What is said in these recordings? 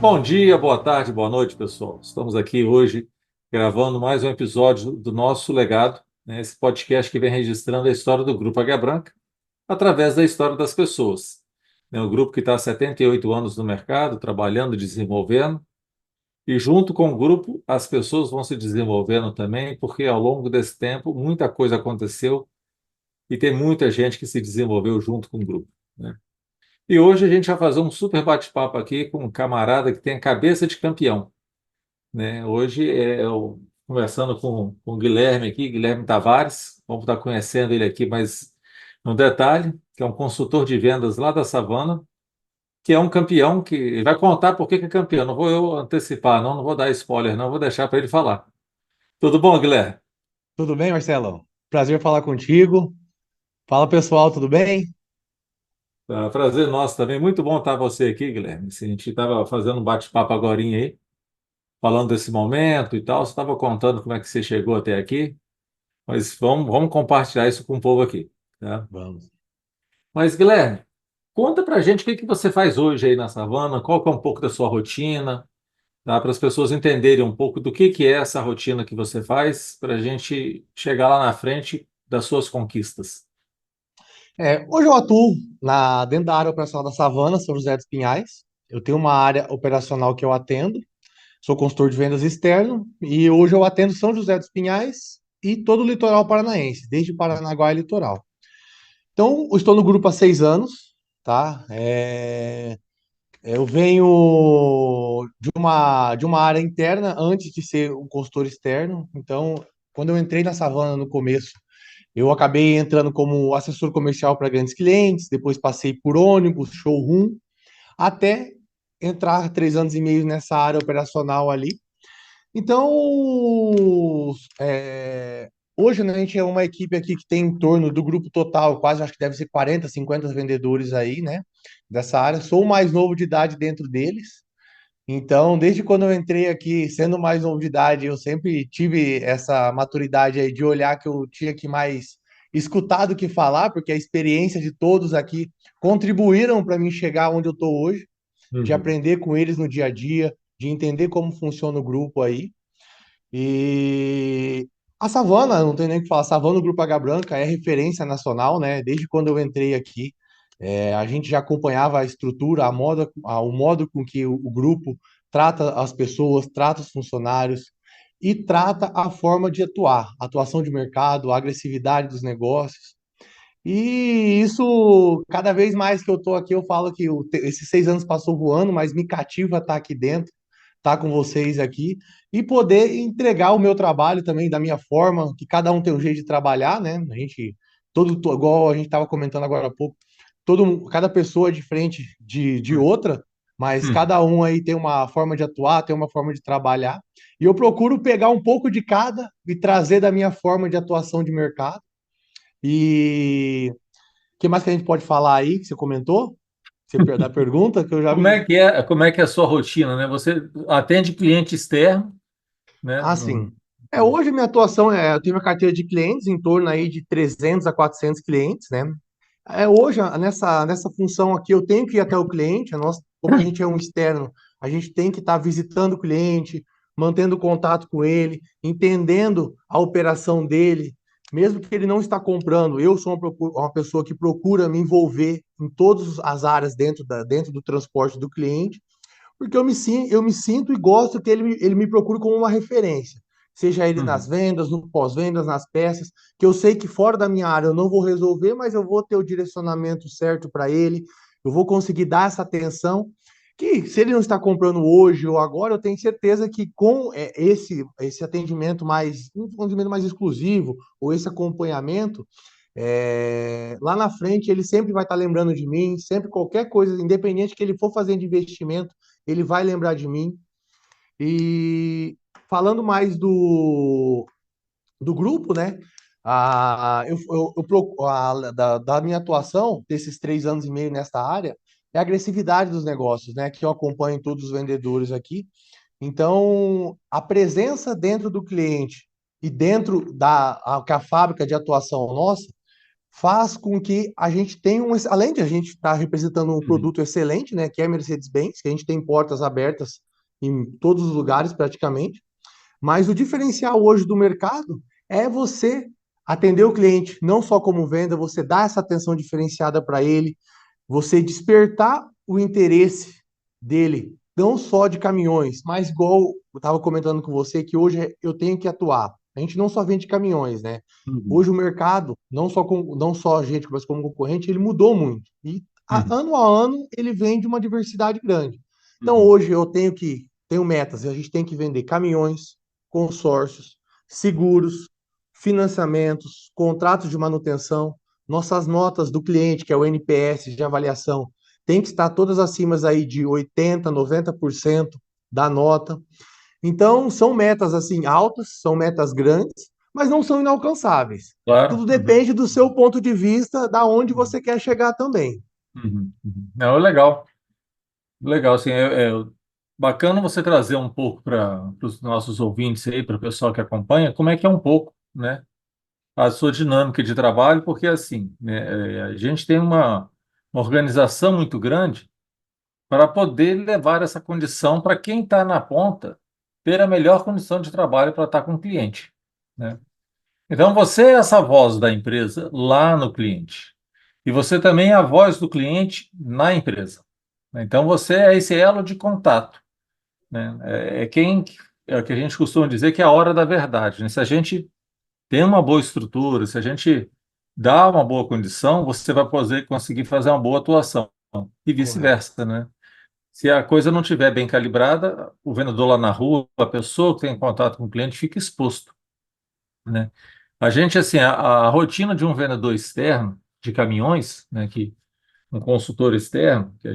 Bom dia, boa tarde, boa noite, pessoal. Estamos aqui hoje gravando mais um episódio do nosso legado, né? Esse podcast que vem registrando a história do Grupo Águia Branca através da história das pessoas. É um grupo que está há 78 anos no mercado, trabalhando, desenvolvendo, e junto com o grupo as pessoas vão se desenvolvendo também, porque ao longo desse tempo muita coisa aconteceu e tem muita gente que se desenvolveu junto com o grupo, né? E hoje a gente vai fazer um super bate-papo aqui com um camarada que tem a cabeça de campeão, né? Hoje eu conversando com o Guilherme aqui, Guilherme Tavares, vamos estar conhecendo ele aqui, mas um detalhe, que é um consultor de vendas lá da Savana, que é um campeão que ele vai contar por que que é campeão. Não vou eu antecipar, não vou dar spoiler, não, vou deixar para ele falar. Tudo bom, Guilherme? Tudo bem, Marcelo? Prazer falar contigo. Fala, pessoal, tudo bem? Prazer nosso também. Muito bom estar você aqui, Guilherme. Assim, a gente estava fazendo um bate-papo agorinha aí, falando desse momento e tal. Você estava contando como é que você chegou até aqui, mas vamos compartilhar isso com o povo aqui, tá? Vamos. Mas, Guilherme, conta pra gente o que que você faz hoje aí na Savana, qual que é um pouco da sua rotina, tá? Para as pessoas entenderem um pouco do que é essa rotina que você faz, para a gente chegar lá na frente das suas conquistas. Hoje eu atuo dentro da área operacional da Savana, São José dos Pinhais. Eu tenho uma área operacional que eu atendo, sou consultor de vendas externo e hoje eu atendo São José dos Pinhais e todo o litoral paranaense, desde Paranaguá e litoral. Então, eu estou no grupo há 6 anos, tá? Eu venho de uma área interna antes de ser um consultor externo. Então, quando eu entrei na Savana no começo, eu acabei entrando como assessor comercial para grandes clientes, depois passei por ônibus, showroom, até entrar 3 anos e meio nessa área operacional ali. Então, hoje, né, a gente é uma equipe aqui que tem em torno do grupo total, quase acho que deve ser 40, 50 vendedores aí, né, dessa área. Sou o mais novo de idade dentro deles. Então, desde quando eu entrei aqui, sendo mais novo de idade, eu sempre tive essa maturidade aí de olhar que eu tinha que mais escutar do que falar, porque a experiência de todos aqui contribuíram para mim chegar onde eu estou hoje, de Uhum. aprender com eles no dia a dia, de entender como funciona o grupo aí. E a Savana, não tem nem o que falar, a Savana, do Grupo H Branca, é referência nacional, né? Desde quando eu entrei aqui, a gente já acompanhava a estrutura, o modo com que o grupo trata as pessoas, trata os funcionários e trata a forma de atuar, atuação de mercado, a agressividade dos negócios. E isso, cada vez mais que eu tô aqui, eu falo que esses 6 anos passou voando, mas me cativa estar aqui dentro, estar com vocês aqui e poder entregar o meu trabalho também da minha forma, que cada um tem um jeito de trabalhar, né? A gente, igual a gente estava comentando agora há pouco, cada pessoa é diferente de outra, mas Hum. cada um aí tem uma forma de atuar, tem uma forma de trabalhar. E eu procuro pegar um pouco de cada e trazer da minha forma de atuação de mercado. E o que mais que a gente pode falar aí, que você comentou? Da pergunta, que eu já me. Como é que é a sua rotina, né? Você atende cliente externo, né? Ah, sim. Hoje minha atuação eu tenho uma carteira de clientes em torno aí de 300 a 400 clientes, né? Hoje, nessa função aqui, eu tenho que ir até o cliente, como a gente é um externo, a gente tem que estar visitando o cliente, mantendo contato com ele, entendendo a operação dele, mesmo que ele não está comprando. Eu sou uma pessoa que procura me envolver em todas as áreas dentro do transporte do cliente, porque eu me sinto e gosto que ele me procure como uma referência, seja ele nas Uhum. vendas, no pós-vendas, nas peças, que eu sei que fora da minha área eu não vou resolver, mas eu vou ter o direcionamento certo para ele, eu vou conseguir dar essa atenção, que se ele não está comprando hoje ou agora, eu tenho certeza que com esse um atendimento mais exclusivo, ou esse acompanhamento, lá na frente ele sempre vai estar lembrando de mim, sempre qualquer coisa, independente que ele for fazer de investimento, ele vai lembrar de mim. E falando mais do grupo, né? Da minha atuação, desses 3 anos e meio nesta área, é a agressividade dos negócios, né? Que eu acompanho todos os vendedores aqui. Então, a presença dentro do cliente e dentro que a fábrica de atuação nossa faz com que a gente tenha além de a gente estar representando um Uhum. produto excelente, né, que é a Mercedes-Benz, que a gente tem portas abertas em todos os lugares praticamente, mas o diferencial hoje do mercado é você atender o cliente, não só como venda, você dar essa atenção diferenciada para ele, você despertar o interesse dele, não só de caminhões, mas igual eu estava comentando com você, que hoje eu tenho que atuar. A gente não só vende caminhões, né? Uhum. Hoje o mercado, não só a gente, mas como concorrente, ele mudou muito. E Uhum. ano a ano ele vem de uma diversidade grande. Então Uhum. hoje eu tenho metas, a gente tem que vender caminhões, consórcios, seguros, financiamentos, contratos de manutenção, nossas notas do cliente, que é o NPS de avaliação, tem que estar todas acima aí de 80, 90% da nota. Então, são metas assim altas, são metas grandes, mas não são inalcançáveis. Claro. Tudo Uhum. depende do seu ponto de vista, da onde Uhum. você quer chegar também. Uhum. Uhum. Não, legal. Legal, assim, bacana você trazer um pouco para os nossos ouvintes aí, para o pessoal que acompanha, como é que é um pouco, né, a sua dinâmica de trabalho, porque assim, né, a gente tem uma organização muito grande para poder levar essa condição para quem está na ponta ter a melhor condição de trabalho para estar com o cliente, né? Então você é essa voz da empresa lá no cliente e você também é a voz do cliente na empresa, né? Então você é esse elo de contato, né? É o que a gente costuma dizer que é a hora da verdade, né? Se a gente tem uma boa estrutura, se a gente dá uma boa condição, você vai poder conseguir fazer uma boa atuação e Correto. vice-versa, né? Se a coisa não estiver bem calibrada, o vendedor lá na rua, a pessoa que tem contato com o cliente fica exposto, né? A gente, assim, a rotina de um vendedor externo de caminhões, né, que um consultor externo, que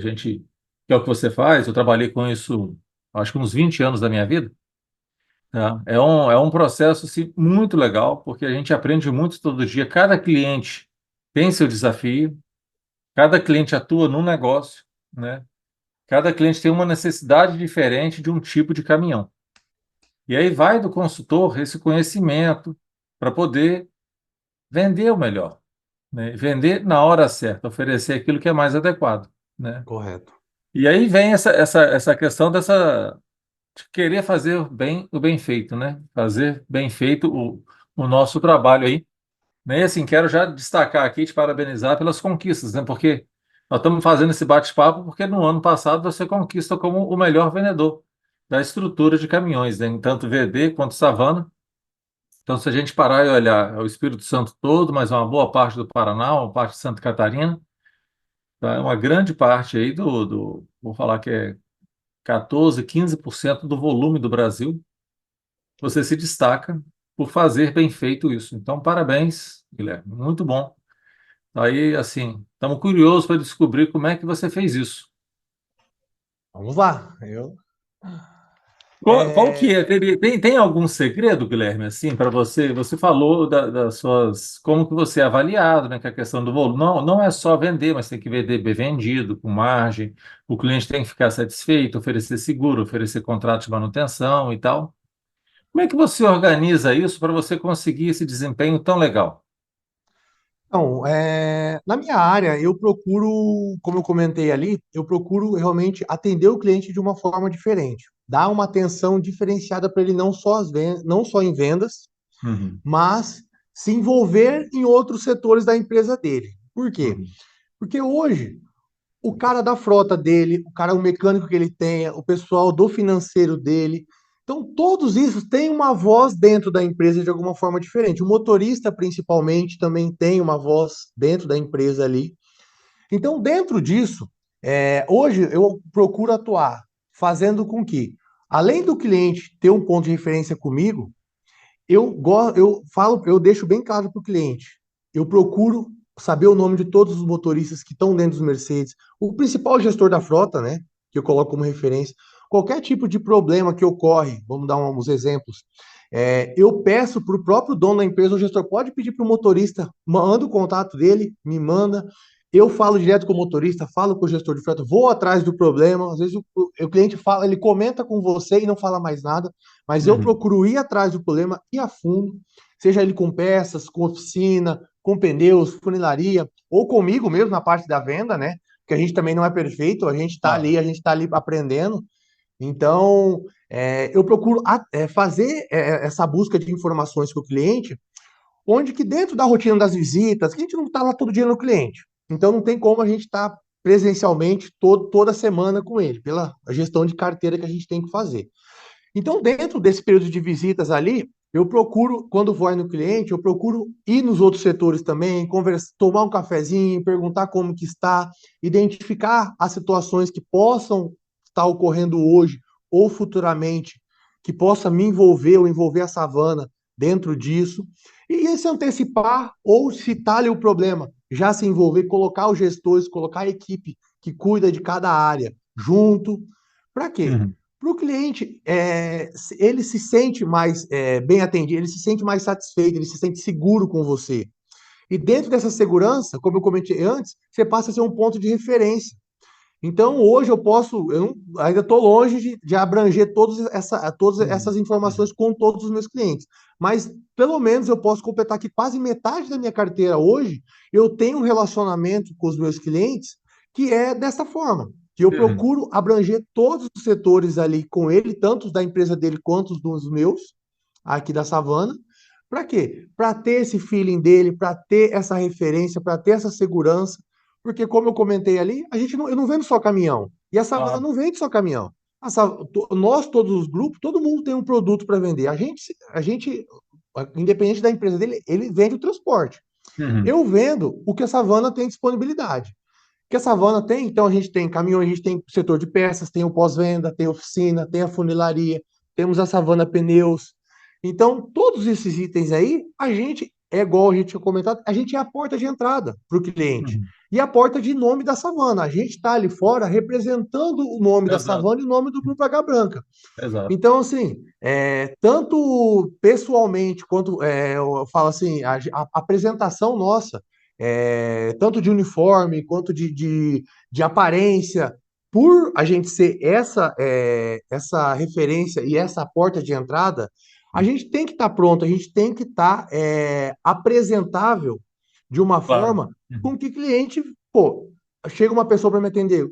é o que você faz, eu trabalhei com isso, acho que uns 20 anos da minha vida, tá? É um processo, assim, muito legal, porque a gente aprende muito todo dia. Cada cliente tem seu desafio, cada cliente atua num negócio, né? Cada cliente tem uma necessidade diferente de um tipo de caminhão. E aí vai do consultor esse conhecimento para poder vender o melhor, né? Vender na hora certa, oferecer aquilo que é mais adequado, né? Correto. E aí vem essa questão de querer fazer o bem feito, né? Fazer bem feito o nosso trabalho aí, né? E assim, quero já destacar aqui, te parabenizar pelas conquistas, né? Porque nós estamos fazendo esse bate-papo porque no ano passado você conquista como o melhor vendedor da estrutura de caminhões, né? Em tanto VD quanto Savana. Então, se a gente parar e olhar é o Espírito Santo todo, mas uma boa parte do Paraná, uma parte de Santa Catarina, tá? Uma grande parte aí vou falar que é 14, 15% do volume do Brasil, você se destaca por fazer bem feito isso. Então, parabéns, Guilherme, muito bom. Aí, assim, estamos curiosos para descobrir como é que você fez isso. Vamos lá. Qual que É, é? Tem algum segredo, Guilherme, assim, para você? Você falou das suas, como que você é avaliado, né? Que a questão do volume não é só vender, mas tem que vender bem vendido, com margem. O cliente tem que ficar satisfeito, oferecer seguro, oferecer contrato de manutenção e tal. Como é que você organiza isso para você conseguir esse desempenho tão legal? Então, na minha área, eu procuro, como eu comentei ali, eu procuro realmente atender o cliente de uma forma diferente, dar uma atenção diferenciada para ele não só em vendas, Uhum, mas se envolver em outros setores da empresa dele. Por quê? uhum, Porque hoje o cara da frota dele, o cara, o mecânico que ele tenha, o pessoal do financeiro dele. Então, todos isso têm uma voz dentro da empresa de alguma forma diferente. O motorista, principalmente, também tem uma voz dentro da empresa ali. Então, dentro disso, hoje eu procuro atuar fazendo com que, além do cliente ter um ponto de referência comigo, eu deixo bem claro para o cliente. Eu procuro saber o nome de todos os motoristas que estão dentro dos Mercedes, o principal gestor da frota, né? Que eu coloco como referência. Qualquer tipo de problema que ocorre, vamos dar uns exemplos. Eu peço para o próprio dono da empresa, o gestor pode pedir para o motorista, manda o contato dele, me manda. Eu falo direto com o motorista, falo com o gestor de frota, vou atrás do problema. Às vezes o cliente fala, ele comenta com você e não fala mais nada. Mas eu uhum, procuro ir atrás do problema, ir a fundo, seja ele com peças, com oficina, com pneus, funilaria, ou comigo mesmo na parte da venda, né? Porque a gente também não é perfeito, Claro. a gente está ali aprendendo. Então, eu procuro fazer essa busca de informações com o cliente, onde que dentro da rotina das visitas, que a gente não está lá todo dia no cliente, então não tem como a gente estar presencialmente toda semana com ele, pela gestão de carteira que a gente tem que fazer. Então, dentro desse período de visitas ali, eu procuro, quando vou aí no cliente, eu procuro ir nos outros setores também, conversar, tomar um cafezinho, perguntar como que está, identificar as situações que possam estar ocorrendo hoje ou futuramente, que possa me envolver ou envolver a Savana dentro disso, e se antecipar ou se está ali o problema, já se envolver, colocar os gestores, colocar a equipe que cuida de cada área junto. Para quê? Uhum. Para o cliente, ele se sente mais bem atendido, ele se sente mais satisfeito, ele se sente seguro com você. E dentro dessa segurança, como eu comentei antes, você passa a ser um ponto de referência. Então, hoje ainda estou longe de abranger todas Uhum. essas informações Uhum. com todos os meus clientes. Mas, pelo menos, eu posso completar que quase metade da minha carteira hoje, eu tenho um relacionamento com os meus clientes que é dessa forma, que eu Uhum. procuro abranger todos os setores ali com ele, tanto os da empresa dele quanto os dos meus, aqui da Savana. Para quê? Para ter esse feeling dele, para ter essa referência, para ter essa segurança, porque, como eu comentei ali, eu não vendo só caminhão. E a Savana Claro. não vende só caminhão. Nós, todos os grupos, todo mundo tem um produto para vender. Independente da empresa dele, ele vende o transporte. Uhum. Eu vendo o que a Savana tem disponibilidade. O que a Savana tem, então a gente tem caminhões, a gente tem setor de peças, tem o pós-venda, tem oficina, tem a funilaria, temos a Savana Pneus. Então, todos esses itens aí, a gente, é igual a gente tinha comentado, a gente é a porta de entrada para o cliente. Uhum. E a porta de nome da Savana. A gente está ali fora representando o nome da Exato. Savana e o nome do Grupo H Branca. Exato. Então, assim, tanto pessoalmente quanto eu falo assim, a apresentação nossa, tanto de uniforme quanto de aparência, por a gente ser essa referência e essa porta de entrada, a gente tem que estar pronto, a gente tem que estar apresentável de uma Claro. forma Uhum. com que cliente, pô, chega uma pessoa para me atender,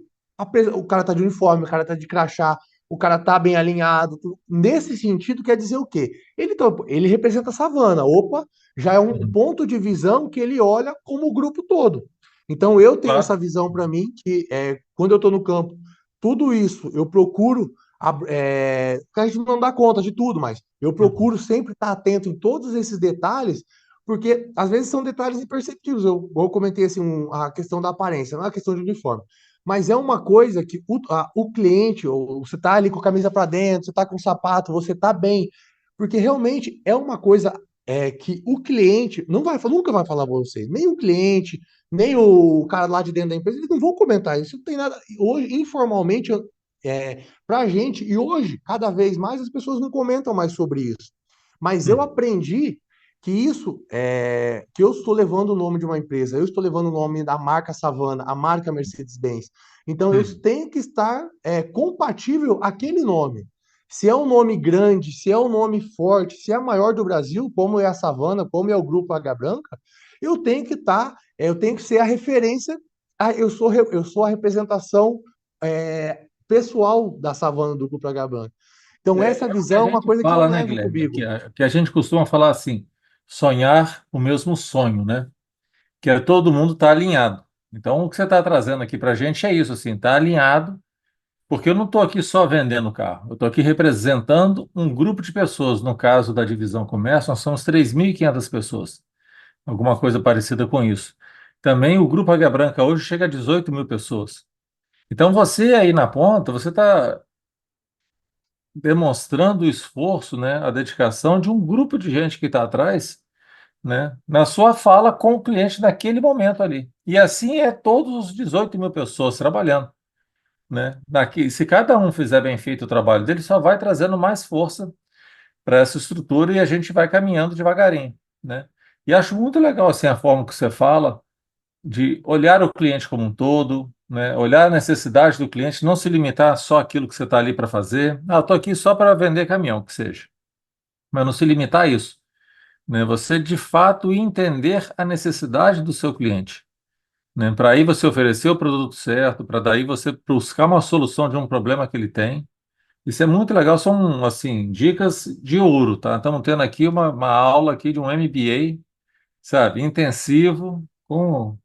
o cara tá de uniforme, o cara tá de crachá, o cara tá bem alinhado. Nesse sentido, quer dizer o quê? Ele representa a savana. Opa, já é um Uhum. ponto de visão que ele olha como o grupo todo. Então, eu tenho essa Claro. visão para mim, que quando eu estou no campo, tudo isso eu procuro. A gente não dá conta de tudo, mas eu Uhum. procuro sempre estar atento em todos esses detalhes, porque às vezes são detalhes imperceptíveis. Eu comentei assim, a questão da aparência, não é a questão de uniforme. Mas é uma coisa que o cliente, ou você tá ali com a camisa para dentro, você tá com o sapato, você tá bem, porque realmente é uma coisa que o cliente nunca vai falar para você, nem o cliente, nem o cara lá de dentro da empresa, eles não vão comentar isso, não tem nada. Hoje, informalmente, para a gente, e hoje, cada vez mais, as pessoas não comentam mais sobre isso. Mas eu Uhum. aprendi que que eu estou levando o nome de uma empresa, eu estou levando o nome da marca Savana, a marca Mercedes-Benz. Então eu Uhum. tenho que estar compatível àquele nome. Se é um nome grande, se é um nome forte, se é a maior do Brasil, como é a Savana, como é o Grupo H Branca, eu tenho que eu tenho que ser a referência, eu sou a representação pessoal da Savana do Grupo H Branca. Então essa É o que a visão é uma gente coisa que eu fala, né, levo Guilherme? comigo. Que a gente costuma falar assim, sonhar o mesmo sonho, né? Que é todo mundo está alinhado. Então, o que você está trazendo aqui para a gente é isso, assim, está alinhado, porque eu não estou aqui só vendendo carro, eu estou aqui representando um grupo de pessoas. No caso da divisão comércio, nós somos 3.500 pessoas, alguma coisa parecida com isso. Também o Grupo Águia Branca hoje chega a 18 mil pessoas. Então, você aí na ponta, você está demonstrando o esforço, né, a dedicação de um grupo de gente que está atrás, né, na sua fala com o cliente naquele momento ali. E assim é todos os 18 mil pessoas trabalhando, né? Se cada um fizer bem feito o trabalho dele, só vai trazendo mais força para essa estrutura e a gente vai caminhando devagarinho, né? E acho muito legal assim a forma que você fala de olhar o cliente como um todo, né? Olhar a necessidade do cliente, não se limitar só àquilo que você está ali para fazer. Ah, estou aqui só para vender caminhão, que seja, mas não se limitar a isso, né? Você de fato entender a necessidade do seu cliente, né? Para aí você oferecer o produto certo, para daí você buscar uma solução de um problema que ele tem. Isso é muito legal, são assim dicas de ouro, tá? Estamos tendo aqui uma aula aqui de um MBA, sabe, intensivo com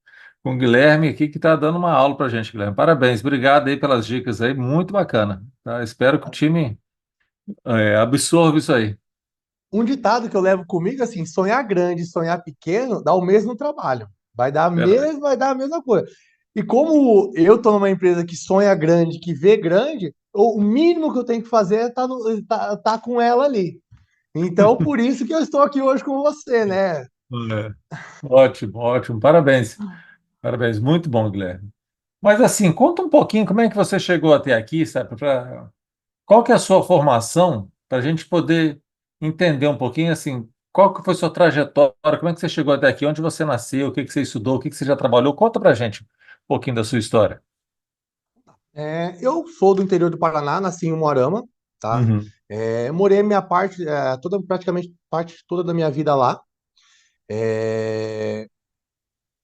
o Guilherme aqui que está dando uma aula para a gente, Guilherme. Parabéns, obrigado aí pelas dicas aí, muito bacana, tá? Espero que o time absorva isso aí. Um ditado que eu levo comigo, assim, sonhar grande e sonhar pequeno dá o mesmo trabalho. Verdade. Vai dar a mesma coisa. E como eu tô numa empresa que sonha grande, que vê grande, o mínimo que eu tenho que fazer é tá com ela ali. Então, por isso que eu estou aqui hoje com você, né? É. Ótimo, ótimo, parabéns, parabéns, muito bom, Guilherme. Mas assim, conta um pouquinho como é que você chegou até aqui, sabe? Qual que é a sua formação, para a gente poder entender um pouquinho assim, qual que foi a sua trajetória, como é que você chegou até aqui, onde você nasceu, o que que você estudou, o que que você já trabalhou, conta para a gente um pouquinho da sua história. Eu sou do interior do Paraná, nasci em Umuarama, tá? Uhum, Morei minha parte, praticamente parte toda da minha vida lá. É,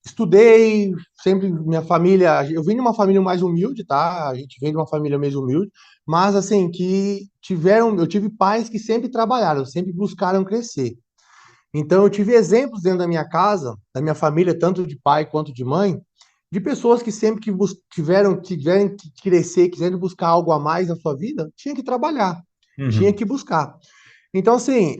Estudei, sempre minha família, eu vim de uma família mais humilde, tá? A gente vem de uma família mais humilde, mas assim, eu tive pais que sempre trabalharam, sempre buscaram crescer. Então eu tive exemplos dentro da minha casa, da minha família, tanto de pai quanto de mãe, de pessoas que sempre tiveram que crescer, quiserem buscar algo a mais na sua vida, tinha que trabalhar, tinha uhum, que buscar. Então, assim,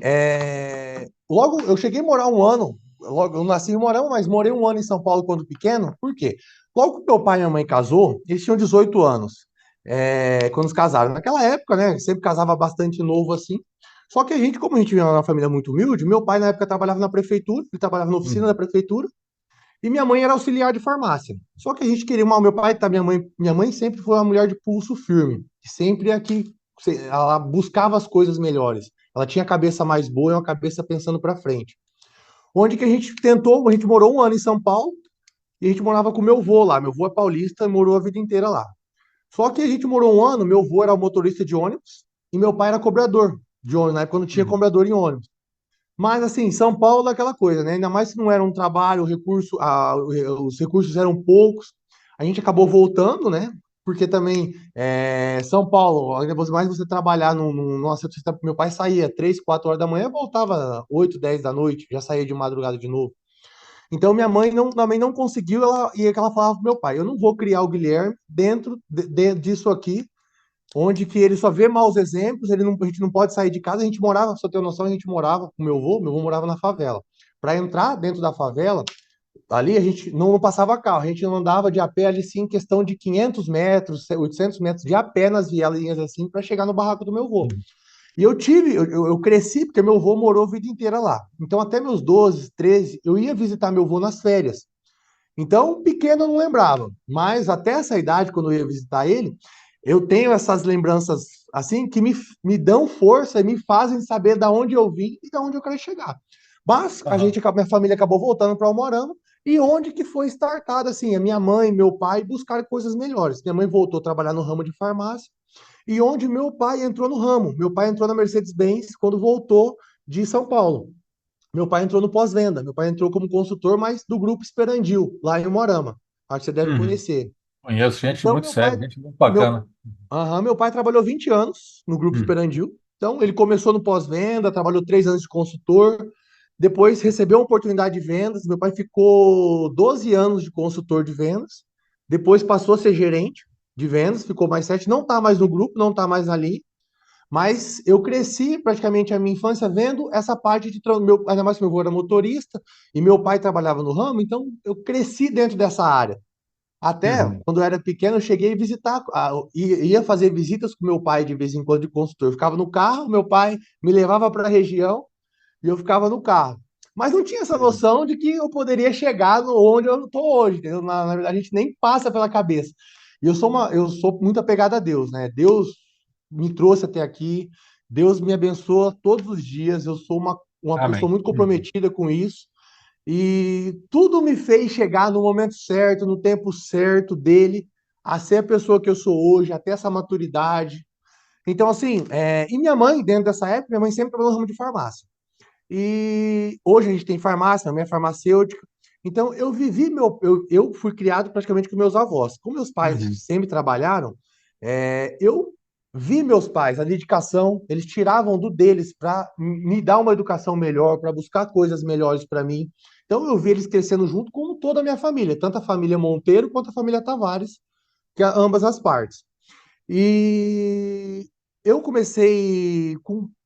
logo eu cheguei a morar um ano, logo, eu nasci em Morão, mas morei um ano em São Paulo quando pequeno, por quê? Logo que meu pai e minha mãe casou, eles tinham 18 anos, quando se casaram. Naquela época, né, sempre casava bastante novo assim. Só que a gente, como a gente vinha de uma família muito humilde, meu pai na época trabalhava na prefeitura, ele trabalhava na oficina da uhum, prefeitura, e minha mãe era auxiliar de farmácia. Só que a gente queria meu pai, tá, minha mãe sempre foi uma mulher de pulso firme, sempre aqui, ela buscava as coisas melhores. Ela tinha a cabeça mais boa e uma cabeça pensando para frente. Onde que a gente tentou, a gente morou um ano em São Paulo e a gente morava com meu avô lá. Meu avô é paulista e morou a vida inteira lá. Só que a gente morou um ano, meu avô era motorista de ônibus e meu pai era cobrador de ônibus, na época não tinha uhum, cobrador em ônibus. Mas, assim, São Paulo é aquela coisa, né? Ainda mais se não era um trabalho, os recursos eram poucos. A gente acabou voltando, né? Porque também São Paulo, ainda mais você trabalhar numa meu pai saía 3, 4 horas da manhã, voltava 8, 10 da noite, já saía de madrugada de novo. Então minha mãe também não conseguiu, ela falava pro meu pai, eu não vou criar o Guilherme dentro disso aqui, onde que ele só vê maus exemplos, a gente não pode sair de casa, a gente morava, só ter uma noção, a gente morava com meu avô morava na favela. Para entrar dentro da favela, ali a gente não passava carro, a gente não andava de a pé ali sim, em questão de 500 metros, 800 metros de a pé nas vielinhas assim, para chegar no barraco do meu avô. uhum, E eu cresci porque meu avô morou a vida inteira lá. Então até meus 12, 13, eu ia visitar meu avô nas férias. Então, pequeno eu não lembrava, mas até essa idade, quando eu ia visitar ele, eu tenho essas lembranças assim que me dão força e me fazem saber da onde eu vim e da onde eu quero chegar. Mas aham, minha família acabou voltando para Almorama e onde que foi startado assim, a minha mãe, e meu pai buscaram coisas melhores. Minha mãe voltou a trabalhar no ramo de farmácia e onde meu pai entrou no ramo. Meu pai entrou na Mercedes-Benz quando voltou de São Paulo. Meu pai entrou no pós-venda. Meu pai entrou como consultor, mas do grupo Esperandil, lá em Morama. Acho que você deve uhum. conhecer. Conheço gente Então, muito séria, gente muito bacana. meu pai trabalhou 20 anos no grupo Uhum, Esperandil. Então, ele começou no pós-venda, trabalhou 3 anos de consultor, depois recebeu uma oportunidade de vendas. Meu pai ficou 12 anos de consultor de vendas, depois passou a ser gerente de vendas, ficou mais 7, não está mais no grupo, não está mais ali. Mas eu cresci praticamente a minha infância vendo essa parte ainda mais que meu avô era motorista e meu pai trabalhava no ramo, então eu cresci dentro dessa área. Até uhum, quando eu era pequeno, eu cheguei a visitar, ia fazer visitas com meu pai de vez em quando de consultor. Eu ficava no carro, meu pai me levava para a região e eu ficava no carro. Mas não tinha essa uhum. noção de que eu poderia chegar no onde eu estou hoje, entendeu? Na verdade, a gente nem passa pela cabeça. E eu sou muito apegado a Deus, né? Deus me trouxe até aqui, Deus me abençoa todos os dias. Eu sou uma pessoa Amém. muito Uhum. comprometida com isso. E tudo me fez chegar no momento certo, no tempo certo dele, a ser a pessoa que eu sou hoje, até essa maturidade. Então, assim, e minha mãe, dentro dessa época, minha mãe sempre trabalhou no ramo de farmácia. E hoje a gente tem farmácia, a minha farmacêutica. Então, eu fui criado praticamente com meus avós. Como meus pais Uhum. sempre trabalharam, eu vi meus pais, a dedicação, eles tiravam do deles para me dar uma educação melhor, para buscar coisas melhores para mim. Então, eu vi eles crescendo junto com toda a minha família, tanto a família Monteiro quanto a família Tavares, que é ambas as partes. E eu comecei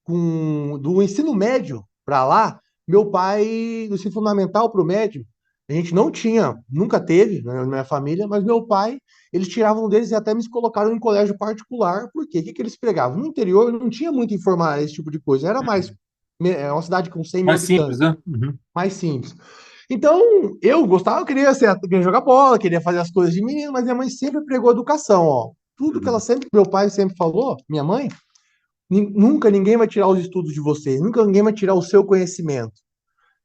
do ensino médio para lá, meu pai, do ensino fundamental para o médio, a gente não tinha, nunca teve né, na minha família, mas meu pai, eles tiravam deles e até me colocaram em colégio particular, porque o que que eles pregavam? No interior não tinha muito informar esse tipo de coisa, era mais, é uma cidade com 100 mil Mais simples, habitantes, né? Uhum. mais simples. Então, eu gostava, queria jogar bola, queria fazer as coisas de menino, mas minha mãe sempre pregou educação, ó. Tudo que ela Uhum. sempre, meu pai sempre falou, minha mãe, nunca ninguém vai tirar os estudos de você, nunca ninguém vai tirar o seu conhecimento.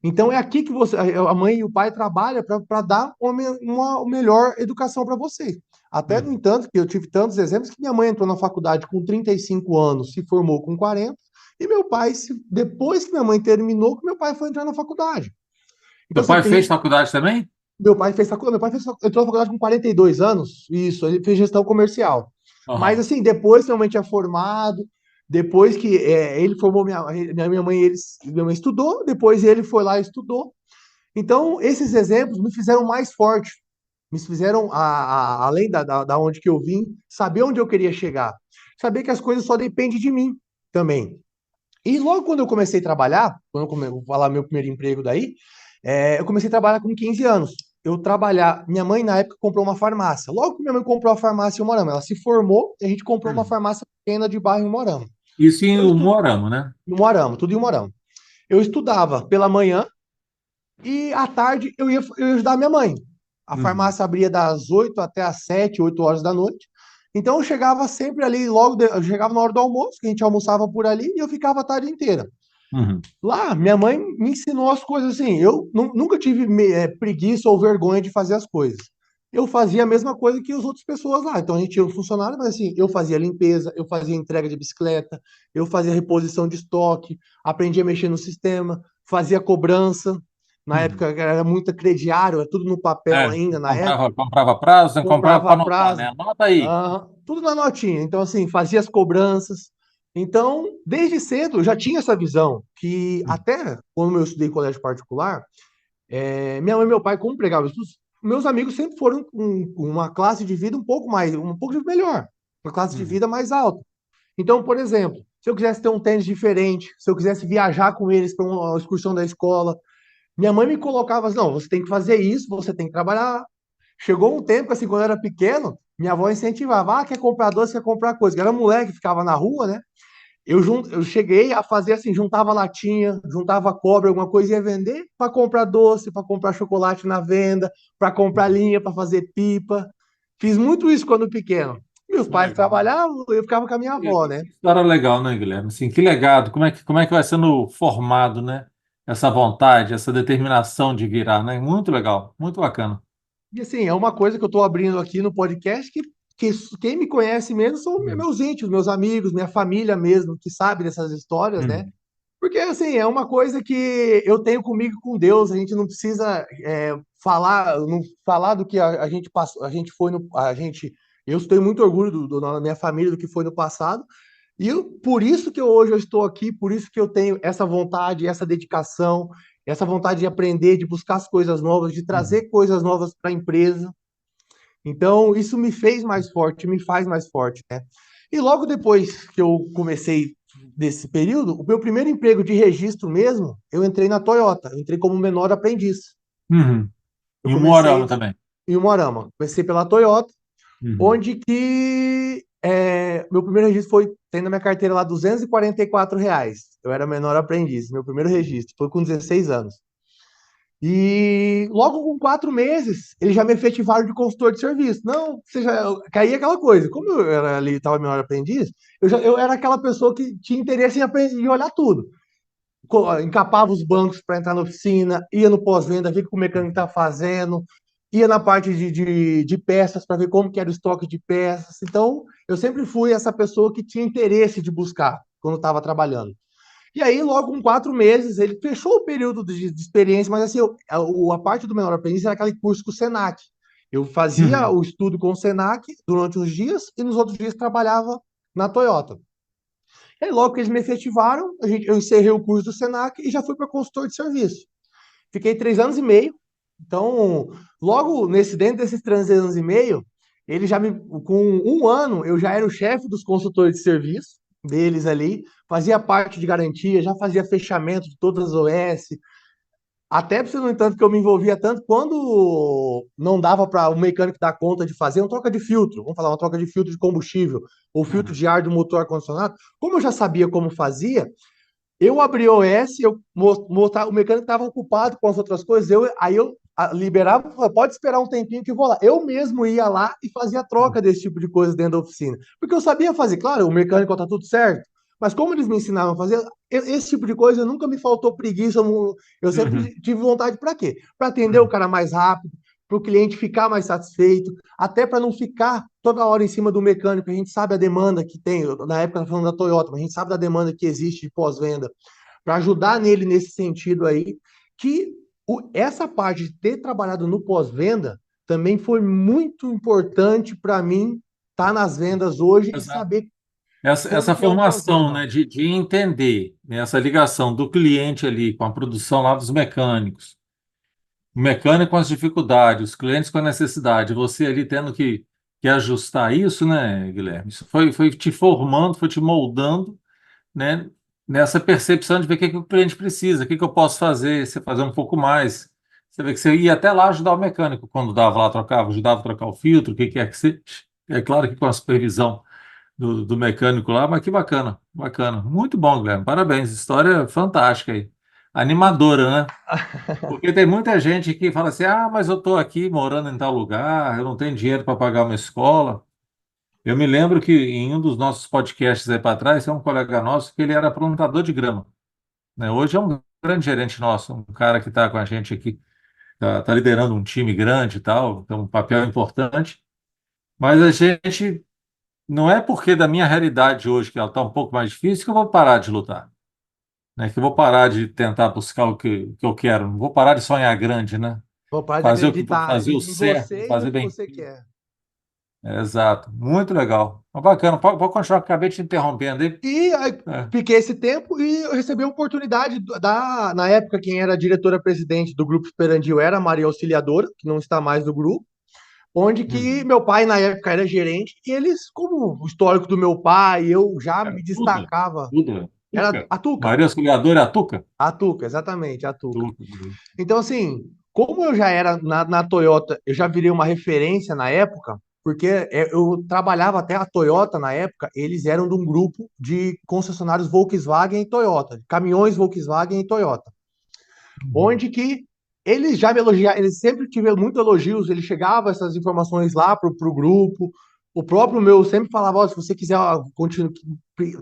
Então é aqui que você, a mãe e o pai trabalham para dar uma melhor educação para você. Até, no Uhum. entanto, que eu tive tantos exemplos que minha mãe entrou na faculdade com 35 anos, se formou com 40, e meu pai, depois que minha mãe terminou, que meu pai foi entrar na faculdade. Então, Teu assim, pai tem fez gente. faculdade também? Meu pai entrou na faculdade com 42 anos, isso, ele fez gestão comercial. Mas Aham. assim, depois que minha mãe tinha formado, depois que ele formou minha mãe, minha mãe estudou, depois ele foi lá e estudou. Então, esses exemplos me fizeram mais forte, me fizeram, além da onde que eu vim, saber onde eu queria chegar. Saber que as coisas só dependem de mim também. E logo quando eu comecei a trabalhar, vou falar meu primeiro emprego daí, eu comecei a trabalhar com 15 anos. Minha mãe na época comprou uma farmácia. Logo que minha mãe comprou a farmácia em Morama, ela se formou e a gente comprou uma Uhum. farmácia pequena de bairro em Morama. Isso em Eu estu... Umuarama, né? Em Morama, tudo em Morama. Eu estudava pela manhã e à tarde eu ia ajudar minha mãe. A Uhum. farmácia abria das 8 até as 7, 8 horas da noite. Então eu chegava sempre ali, eu chegava na hora do almoço, que a gente almoçava por ali, e eu ficava a tarde inteira. Uhum. Lá, minha mãe me ensinou as coisas assim. Eu nunca tive preguiça ou vergonha de fazer as coisas. Eu fazia a mesma coisa que as outras pessoas lá. Então a gente tinha um funcionário, mas assim, eu fazia limpeza, eu fazia entrega de bicicleta, eu fazia reposição de estoque, aprendi a mexer no sistema, fazia cobrança. Na Uhum. época era muito crediário, é tudo no papel É, ainda na época. comprava prazo, né? Comprava Comprava para a anotar, né? prazo, Anota aí. tudo na notinha. Então, assim, fazia as cobranças. Então, desde cedo, eu já tinha essa visão, que Uhum. até quando eu estudei em colégio particular, minha mãe e meu pai, como pregavam estudos, meus amigos sempre foram com uma classe de vida um pouco melhor, uma classe de Uhum. vida mais alta. Então, por exemplo, se eu quisesse ter um tênis diferente, se eu quisesse viajar com eles para uma excursão da escola, minha mãe me colocava assim, não, você tem que fazer isso, você tem que trabalhar. Chegou um tempo que, assim, quando eu era pequeno, minha avó incentivava, quer comprar doce, quer comprar coisa. Eu era moleque, ficava na rua, né? Eu cheguei a fazer assim, juntava latinha, juntava cobre, alguma coisa, e ia vender para comprar doce, para comprar chocolate na venda, para comprar linha, para fazer pipa. Fiz muito isso quando pequeno. Meus Que pais legal. trabalhavam, eu ficava com a minha avó, né? Que história legal, né, Guilherme? Assim, que legado, como é que vai sendo formado, né? Essa vontade, essa determinação de virar, né? Muito legal, muito bacana. E assim, é uma coisa que eu estou abrindo aqui no podcast que quem me conhece mesmo são Uhum. meus íntimos, meus amigos, minha família mesmo, que sabe dessas histórias, né? Uhum. Porque, assim, é uma coisa que eu tenho comigo e com Deus, a gente não precisa não falar do que a gente passou, a gente foi no, a gente, eu tenho muito orgulho da minha família, do que foi no passado, por isso que hoje eu estou aqui, por isso que eu tenho essa vontade, essa dedicação, essa vontade de aprender, de buscar as coisas novas, de Uhum. trazer coisas novas para a empresa. Então, isso me fez mais forte, me faz mais forte, né? E logo depois que eu comecei desse período, o meu primeiro emprego de registro mesmo, eu entrei na Toyota, eu entrei como menor aprendiz. Uhum. Eu E o Moarama comecei também. em Umuarama, comecei pela Toyota, Uhum. onde que meu primeiro registro foi tendo na minha carteira lá R$ 244. Eu era menor aprendiz, meu primeiro registro, foi com 16 anos. E logo com 4 meses, eles já me efetivaram de consultor de serviço. Não, caía aquela coisa. Como eu era ali, estava menor aprendiz, eu era aquela pessoa que tinha interesse em aprender e olhar tudo. Encapava os bancos para entrar na oficina, ia no pós-venda, ver o que o mecânico está fazendo, ia na parte de peças para ver como que era o estoque de peças. Então, eu sempre fui essa pessoa que tinha interesse de buscar quando estava trabalhando. E aí, logo com 4 meses, ele fechou o período de experiência, mas assim, a parte do menor aprendiz era aquele curso com o Senac. Eu fazia Uhum. o estudo com o Senac durante os dias e nos outros dias trabalhava na Toyota. E aí, logo que eles me efetivaram, eu encerrei o curso do Senac e já fui para consultor de serviço. Fiquei 3 anos e meio. Então, logo dentro desses 3 anos e meio, ele já me, com 1 ano, eu já era o chefe dos consultores de serviço deles ali, fazia parte de garantia, já fazia fechamento de todas as OS, até no entanto que eu me envolvia tanto quando não dava para o mecânico dar conta de fazer uma troca de filtro, vamos falar uma troca de filtro de combustível ou filtro Uhum. de ar do motor ar-condicionado, como eu já sabia como fazia, eu abri o OS, o mecânico estava ocupado com as outras coisas, aí eu liberava, falava, pode esperar um tempinho que eu vou lá. Eu mesmo ia lá e fazia a troca desse tipo de coisa dentro da oficina. Porque eu sabia fazer, claro, o mecânico tá tudo certo, mas como eles me ensinavam a fazer, esse tipo de coisa nunca me faltou preguiça, eu Uhum. sempre tive vontade para quê? Para atender o cara mais rápido, para o cliente ficar mais satisfeito, até para não ficar toda hora em cima do mecânico. A gente sabe a demanda que tem, na época falando da Toyota, mas a gente sabe da demanda que existe de pós-venda, para ajudar nele nesse sentido aí, que essa parte de ter trabalhado no pós-venda também foi muito importante para mim estar nas vendas hoje e Exato. saber como Essa que é o formação, pós-venda. né, de entender, né, essa ligação do cliente ali com a produção lá dos mecânicos, o mecânico com as dificuldades, os clientes com a necessidade, você ali tendo que ajustar isso, né, Guilherme? Isso foi te formando, foi te moldando, né, nessa percepção de ver o que o cliente precisa, o que eu posso fazer, você fazer um pouco mais. Você vê que você ia até lá ajudar o mecânico quando dava lá, trocava, ajudava a trocar o filtro, o que quer que seja. É claro que com a supervisão do mecânico lá, mas que bacana, bacana. Muito bom, Guilherme. Parabéns, história fantástica aí. Animadora, né? Porque tem muita gente que fala assim: ah, mas eu estou aqui morando em tal lugar, eu não tenho dinheiro para pagar uma escola. Eu me lembro que em um dos nossos podcasts aí para trás, tem um colega nosso que ele era plantador de grama, né? Hoje é um grande gerente nosso, um cara que está com a gente aqui, está liderando um time grande e tal, tem um papel importante. Mas a gente não é porque da minha realidade hoje, que ela está um pouco mais difícil, que eu vou parar de lutar, né? Que eu vou parar de tentar buscar o que eu quero. Não vou parar de sonhar grande, né? Vou parar de Fazer acreditar fazer o em certo, você e no fazer que bem. você quer. Exato. Muito legal. Mas bacana. Pode continuar, que acabei te interrompendo aí. E aí, É. fiquei esse tempo e eu recebi a oportunidade na época, quem era diretora-presidente do Grupo Esperandio era a Maria Auxiliadora, que não está mais no grupo, onde que Uhum. meu pai, na época, era gerente, e eles, como o histórico do meu pai, eu já É, me Tudo, destacava. tudo. Era Tuca. a Tuca, Maria Auxiliadora é a Tuca? a Tuca, exatamente, a Tuca. Tuca. Então, assim, como eu já era na Toyota, eu já virei uma referência na época, porque eu trabalhava até a Toyota na época, eles eram de um grupo de concessionários Volkswagen e Toyota, de caminhões Volkswagen e Toyota, Uhum. onde que eles já me elogiaram, eles sempre tiveram muitos elogios, eles chegavam essas informações lá pro grupo, o próprio meu sempre falava, ó, se você quiser continuar,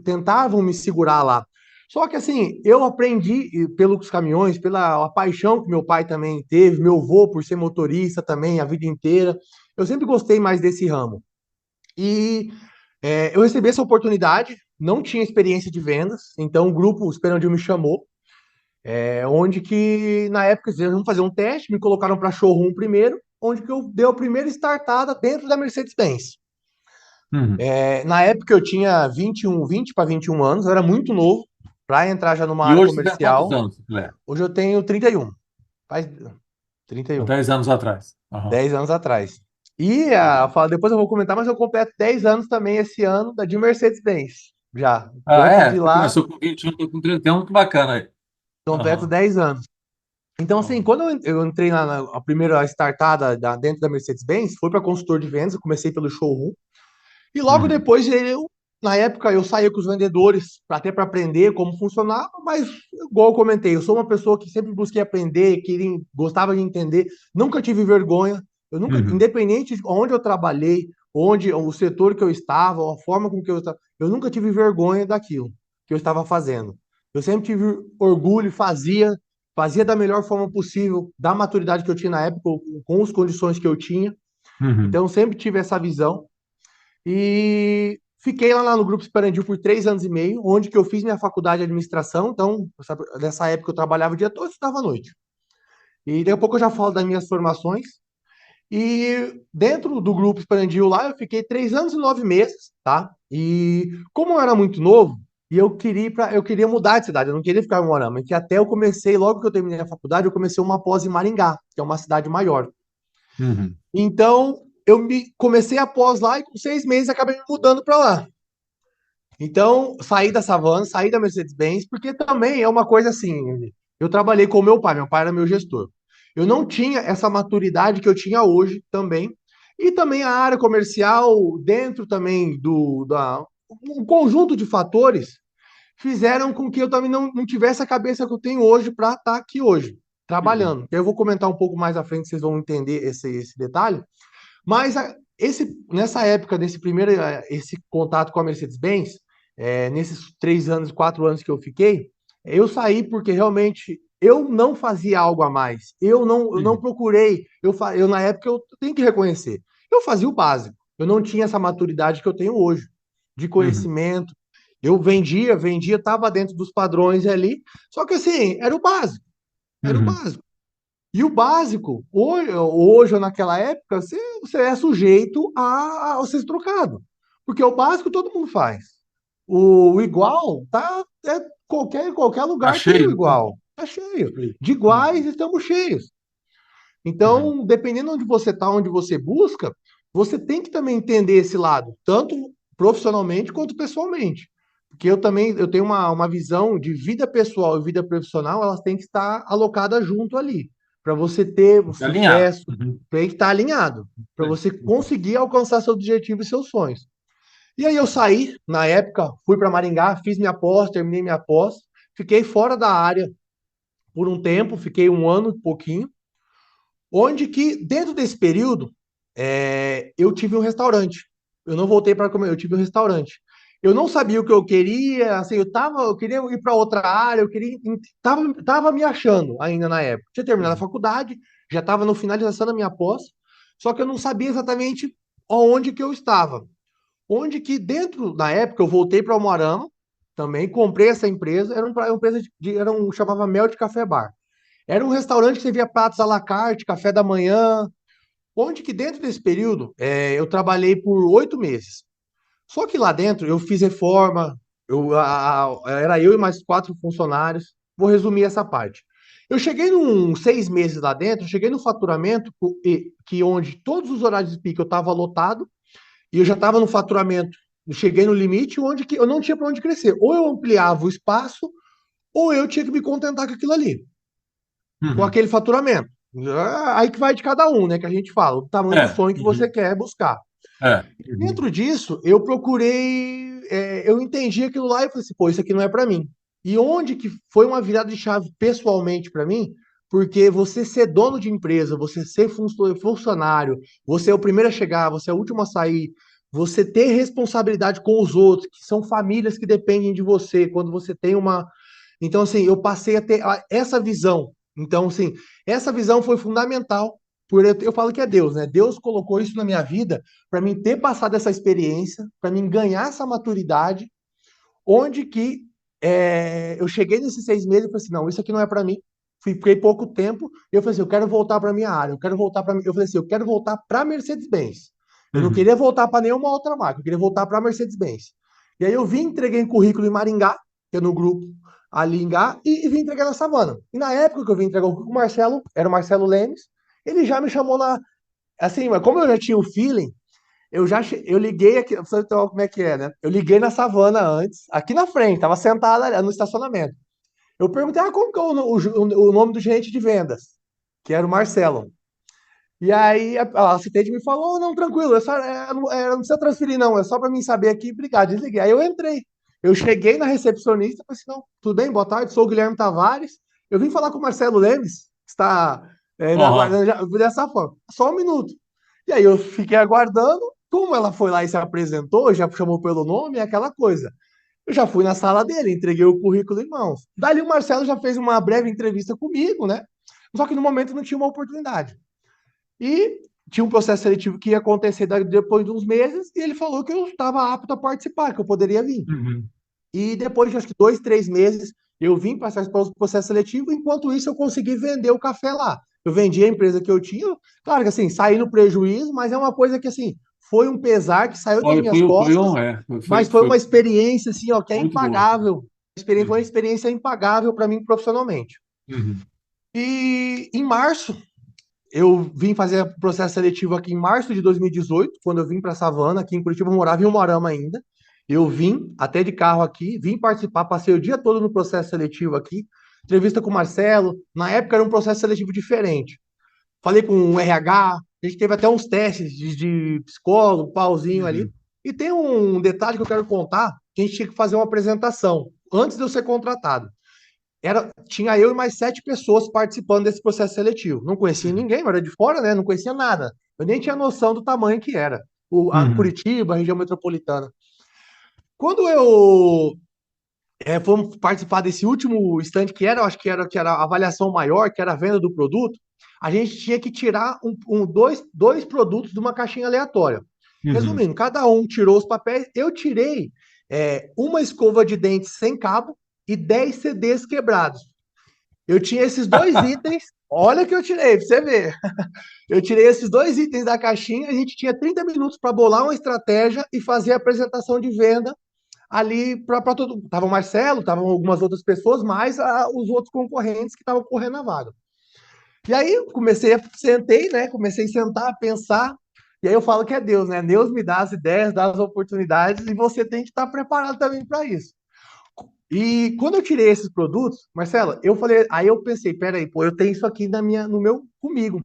tentavam me segurar lá. Só que assim, eu aprendi pelos caminhões, pela a paixão que meu pai também teve, meu avô por ser motorista também a vida inteira. Eu sempre gostei mais desse ramo. E eu recebi essa oportunidade, não tinha experiência de vendas, então o grupo Esperandio me chamou, onde que na época eles iam fazer um teste, me colocaram para showroom primeiro, onde que eu dei a primeira startada dentro da Mercedes-Benz. Uhum. Na época eu tinha 20 para 21 anos, eu era muito novo para entrar já numa E área hoje você tem quantos comercial. anos, Guilherme? Hoje eu tenho 31, faz Há 31, 10 anos atrás. Aham. 10 anos atrás. E depois eu vou comentar, mas eu completo 10 anos também esse ano de Mercedes-Benz. Já. Ah, Antes de é? Você lá, começou com 21, estou com 31, que bacana aí. completo Aham. 10 anos. Então, assim, Aham. quando eu entrei a primeira startada dentro da Mercedes-Benz, foi para consultor de vendas, eu comecei pelo showroom. E logo Uhum. depois, na época, eu saía com os vendedores, até para aprender como funcionava, mas, igual eu comentei, eu sou uma pessoa que sempre busquei aprender, gostava de entender, nunca tive vergonha. Eu nunca, Uhum. independente de onde eu trabalhei, onde o setor que eu estava, a forma com que eu estava, eu nunca tive vergonha daquilo que eu estava fazendo. Eu sempre tive orgulho, fazia da melhor forma possível, da maturidade que eu tinha na época, com as condições que eu tinha. Uhum. Então, eu sempre tive essa visão. E Fiquei lá no Grupo Esperandil por 3 anos e meio, onde que eu fiz minha faculdade de administração. Então, nessa época eu trabalhava o dia todo e estudava à noite. E daqui a pouco eu já falo das minhas formações. E dentro do Grupo Esperandil lá, eu fiquei 3 anos e 9 meses, tá? E como eu era muito novo, e eu queria mudar de cidade, eu não queria ficar em Moarama, que até eu comecei, logo que eu terminei a faculdade, eu comecei uma pós em Maringá, que é uma cidade maior. Uhum. Então, comecei a pós lá e com 6 meses acabei me mudando para lá. Então, saí da Savana, saí da Mercedes-Benz, porque também é uma coisa assim, eu trabalhei com o meu pai era meu gestor. Eu não tinha essa maturidade que eu tinha hoje também, e também a área comercial, dentro também um conjunto de fatores, fizeram com que eu também não tivesse a cabeça que eu tenho hoje para estar aqui hoje, Uhum. trabalhando. Eu vou comentar um pouco mais à frente, vocês vão entender esse detalhe, mas nessa época, esse contato com a Mercedes-Benz, nesses 3 anos, 4 anos que eu fiquei, eu saí porque realmente eu não fazia algo a mais. Eu não Uhum. procurei. Na época eu tenho que reconhecer. Eu fazia o básico. Eu não tinha essa maturidade que eu tenho hoje, de Uhum. conhecimento. Eu vendia, estava dentro dos padrões ali. Só que assim, era o básico. Era o Uhum. básico. E o básico, hoje ou naquela época, você é sujeito a ser trocado. Porque o básico todo mundo faz. O igual, tá? Qualquer Tá lugar tem o cheio, né? igual. Tá cheio. Cheio. De iguais Uhum. estamos cheios. Uhum. Então, dependendo onde você está, onde você busca, você tem que também entender esse lado, tanto profissionalmente quanto pessoalmente. Porque eu tenho uma visão de vida pessoal e vida profissional, elas têm que estar alocadas junto ali. Para você ter um Tá alinhado. sucesso, Uhum. tem que estar alinhado. Para você Uhum. conseguir alcançar seu objetivo e seus sonhos. E aí eu saí, na época, fui para Maringá, fiz minha pós, terminei minha pós, fiquei fora da área por um tempo, fiquei um ano e pouquinho, onde que, dentro desse período, eu tive um restaurante. Eu não voltei para comer, eu tive um restaurante. Eu não sabia o que eu queria, assim, eu queria ir para outra área, tava me achando ainda na época. Tinha terminado a Uhum. faculdade, já estava no finalização da minha pós, só que eu não sabia exatamente onde que eu estava. Onde que dentro da época eu voltei para Umuarama, também comprei essa empresa, era uma empresa chamava Mel de Café Bar. Era um restaurante que servia pratos à la carte, café da manhã, onde que dentro desse período eu trabalhei por 8 meses. Só que lá dentro eu fiz reforma, era eu e mais 4 funcionários. Vou resumir essa parte. Eu cheguei num 6 meses lá dentro, cheguei no faturamento que onde todos os horários de pico eu estava lotado e eu já estava no faturamento. Eu cheguei no limite onde que eu não tinha para onde crescer. Ou eu ampliava o espaço, ou eu tinha que me contentar com aquilo ali, com Uhum. aquele faturamento. Aí que vai de cada um, né? Que a gente fala, o tamanho do É. sonho que você Uhum. quer buscar. É. Uhum. Dentro disso, eu procurei, eu entendi aquilo lá e falei assim, pô, isso aqui não é para mim. E onde que foi uma virada de chave pessoalmente para mim? Porque você ser dono de empresa, você ser funcionário, você é o primeiro a chegar, você é o último a sair, você ter responsabilidade com os outros, que são famílias que dependem de você, quando você tem uma. Então, assim, eu passei a ter essa visão. Então, assim, essa visão foi fundamental. Eu falo que é Deus, né? Deus colocou isso na minha vida para mim ter passado essa experiência, para mim ganhar essa maturidade, onde que eu cheguei nesses 6 meses e falei assim, não, isso aqui não é para mim. Fiquei pouco tempo e eu falei assim, eu quero voltar para minha área, eu quero voltar para eu falei assim, eu quero voltar para Mercedes-Benz. Eu não Uhum. queria voltar para nenhuma outra marca, eu queria voltar para Mercedes-Benz. E aí eu vim, entreguei currículo em Maringá, que é no grupo ali em Gá, e vim entregar na Savana. E na época que eu vim entregar o currículo, o Marcelo, era o Marcelo Lemes, ele já me chamou assim, mas como eu já tinha o feeling, eu liguei aqui, pra você ver como é que é, né? Eu liguei na Savana antes, aqui na frente, tava sentado ali, no estacionamento. Eu perguntei, como que é o nome do gerente de vendas? Que era o Marcelo. E aí a assistente me falou, não, tranquilo, não precisa transferir não, é só para mim saber aqui, obrigado, desliguei. Aí eu entrei. Eu cheguei na recepcionista, falei assim, não, tudo bem, boa tarde, sou o Guilherme Tavares. Eu vim falar com o Marcelo Lemes, que está me Uhum. aguardando dessa forma. Só um minuto. E aí eu fiquei aguardando, como ela foi lá e se apresentou, já chamou pelo nome, é aquela coisa. Eu já fui na sala dele, entreguei o currículo em mãos. Dali o Marcelo já fez uma breve entrevista comigo, né? Só que no momento não tinha uma oportunidade. E tinha um processo seletivo que ia acontecer depois de uns meses, e ele falou que eu estava apto a participar, que eu poderia vir. Uhum. E depois de acho que 2, 3 meses, eu vim passar para o processo seletivo, enquanto isso eu consegui vender o café lá. Eu vendi a empresa que eu tinha, claro que assim, saí no prejuízo, mas é uma coisa que assim, foi um pesar que saiu das Foi, minhas foi costas, um, mas foi uma foi experiência assim, ó, que é muito boa. impagável. Foi uma Uhum. experiência impagável para mim profissionalmente. Uhum. E em março, eu vim fazer o processo seletivo aqui em março de 2018, quando eu vim para Savana, aqui em Curitiba, eu morava em Umuarama ainda. Eu vim até de carro aqui, vim participar, passei o dia todo no processo seletivo aqui, entrevista com o Marcelo. Na época era um processo seletivo diferente. Falei com o RH, a gente teve até uns testes de psicólogo, pauzinho ali. Uhum. E tem um detalhe que eu quero contar, que a gente tinha que fazer uma apresentação antes de eu ser contratado. Tinha eu e mais 7 pessoas participando desse processo seletivo. Não conhecia Uhum. ninguém, eu era de fora, né? Não conhecia nada. Eu nem tinha noção do tamanho que era. A Uhum. Curitiba, a região metropolitana. Quando eu fomos participar desse último stand eu acho que era a avaliação maior, que era a venda do produto, a gente tinha que tirar dois produtos de uma caixinha aleatória. Uhum. Resumindo, cada um tirou os papéis, eu tirei uma escova de dente sem cabo e 10 CDs quebrados. Eu tinha esses dois itens, olha que eu tirei, pra você ver. Eu tirei esses dois itens da caixinha, a gente tinha 30 minutos para bolar uma estratégia e fazer a apresentação de venda ali para todo. Tava o Marcelo, estavam algumas outras pessoas, mais os outros concorrentes que estavam correndo a vaga. E aí sentei, né? Comecei a sentar, pensar. E aí eu falo que é Deus, né? Deus me dá as ideias, dá as oportunidades e você tem que estar preparado também para isso. E quando eu tirei esses produtos, Marcela, eu falei, aí eu pensei, peraí, pô, eu tenho isso aqui no meu comigo. O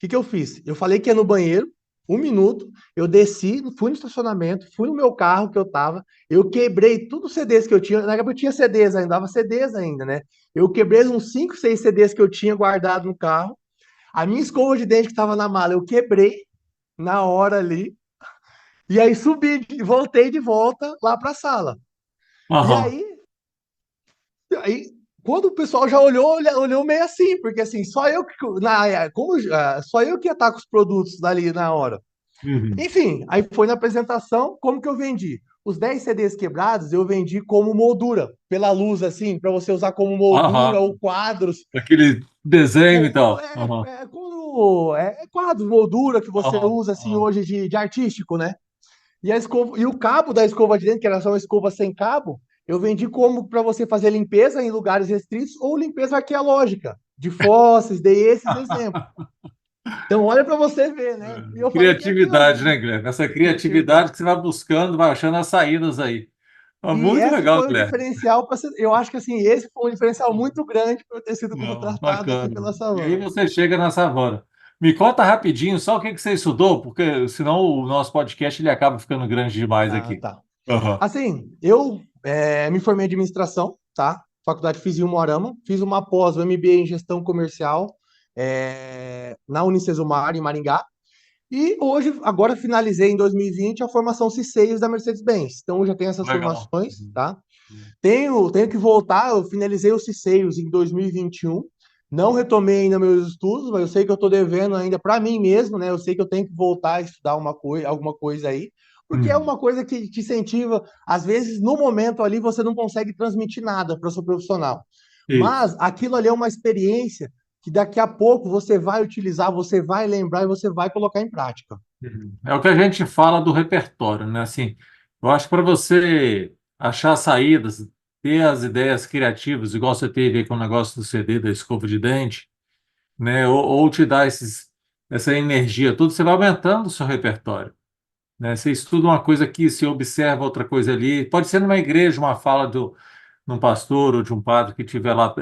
que que eu fiz? Eu falei que ia no banheiro, 1 minuto, eu desci, fui no estacionamento, fui no meu carro que eu tava, eu quebrei todos os CDs que eu tinha, na época eu tinha CDs ainda, dava CDs ainda, né? Eu quebrei uns 5, 6 CDs que eu tinha guardado no carro, a minha escova de dente que tava na mala, eu quebrei na hora ali, e aí subi, voltei de volta lá pra sala. E Aham. aí, quando o pessoal já olhou meio assim, porque assim, só eu que, só eu que ia estar com os produtos ali na hora. Uhum. Enfim, aí foi na apresentação, como que eu vendi? Os 10 CDs quebrados eu vendi como moldura, pela luz, assim, para você usar como moldura Aham. ou quadros. Aquele desenho e tal. Aham. É quadros, moldura que você Aham. usa assim Aham. hoje de artístico, né? E o cabo da escova de dentro, que era só uma escova sem cabo, eu vendi como para você fazer limpeza em lugares restritos ou limpeza arqueológica, de fósseis, dei esses exemplos. Então, olha para você ver, né? E eu falei que é Deus, Criatividade, né? né, Guilherme? Essa Criatividade. criatividade que você vai buscando, vai achando as saídas aí. E Muito esse legal, foi o Guilherme. diferencial para ser. Eu acho que assim, esse foi um diferencial muito grande para eu ter sido Não, contratado aqui bacana. pela E aí Savana. você chega na savana. Me conta rapidinho só o que que você estudou, porque senão o nosso podcast ele acaba ficando grande demais Ah, aqui. tá. Aham. Assim, eu me formei em administração, tá? Faculdade fiz em Umuarama, fiz uma pós, um MBA em gestão comercial na Unicesumar, em Maringá. E hoje, agora finalizei em 2020 a formação CISEIS da Mercedes-Benz. Então, eu já tenho essas Legal. formações, Uhum. tá? Tenho que voltar, eu finalizei os CISEIS em 2021. Não retomei ainda meus estudos, mas eu sei que eu estou devendo ainda para mim mesmo, né? Eu sei que eu tenho que voltar a estudar alguma coisa aí, porque é Uhum. uma coisa que te incentiva. Às vezes, no momento ali, você não consegue transmitir nada para o seu profissional. Isso. Mas aquilo ali é uma experiência que daqui a pouco você vai utilizar, você vai lembrar e você vai colocar em prática. Uhum. É o que a gente fala do repertório, né? Assim, eu acho que para você achar saídas, ter as ideias criativas, igual você teve aí com o negócio do CD, da escova de dente, né? Ou te dar essa energia, tudo, você vai aumentando o seu repertório, né? Você estuda uma coisa aqui, você observa outra coisa ali. Pode ser numa igreja, uma fala de um pastor ou de um padre que estiver lá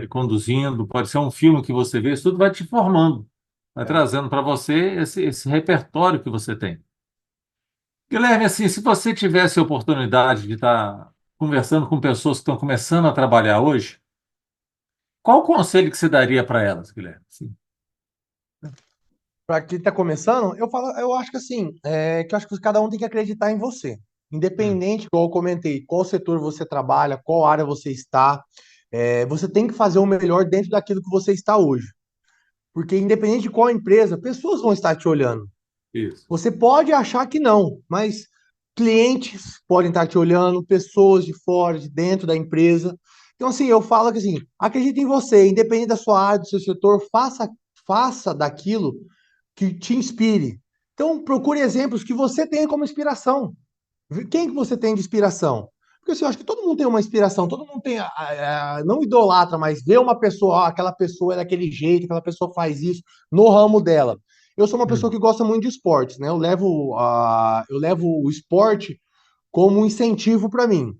conduzindo, pode ser um filme que você vê, isso tudo vai te formando, vai É. trazendo para você esse repertório que você tem. Guilherme, assim, se você tivesse a oportunidade de estar conversando com pessoas que estão começando a trabalhar hoje, qual o conselho que você daria para elas, Guilherme? Sim. Para quem está começando, eu acho que assim, que eu acho que cada um tem que acreditar em você. Hum. Independente, como eu comentei, qual setor você trabalha, qual área você está, você tem que fazer o melhor dentro daquilo que você está hoje. Porque independente de qual empresa, pessoas vão estar te olhando. Isso. Você pode achar que não, mas clientes podem estar te olhando, pessoas de fora, de dentro da empresa. Então, assim, eu falo que assim, acredite em você, independente da sua área, do seu setor, faça daquilo que te inspire. Então, procure exemplos que você tenha como inspiração. Quem que você tem de inspiração? Porque assim, eu acho que todo mundo tem uma inspiração, todo mundo tem, não idolatra, mas vê uma pessoa, aquela pessoa é daquele jeito, aquela pessoa faz isso no ramo dela. Eu sou uma pessoa Hum. que gosta muito de esportes, né? Eu levo o esporte como um incentivo para mim.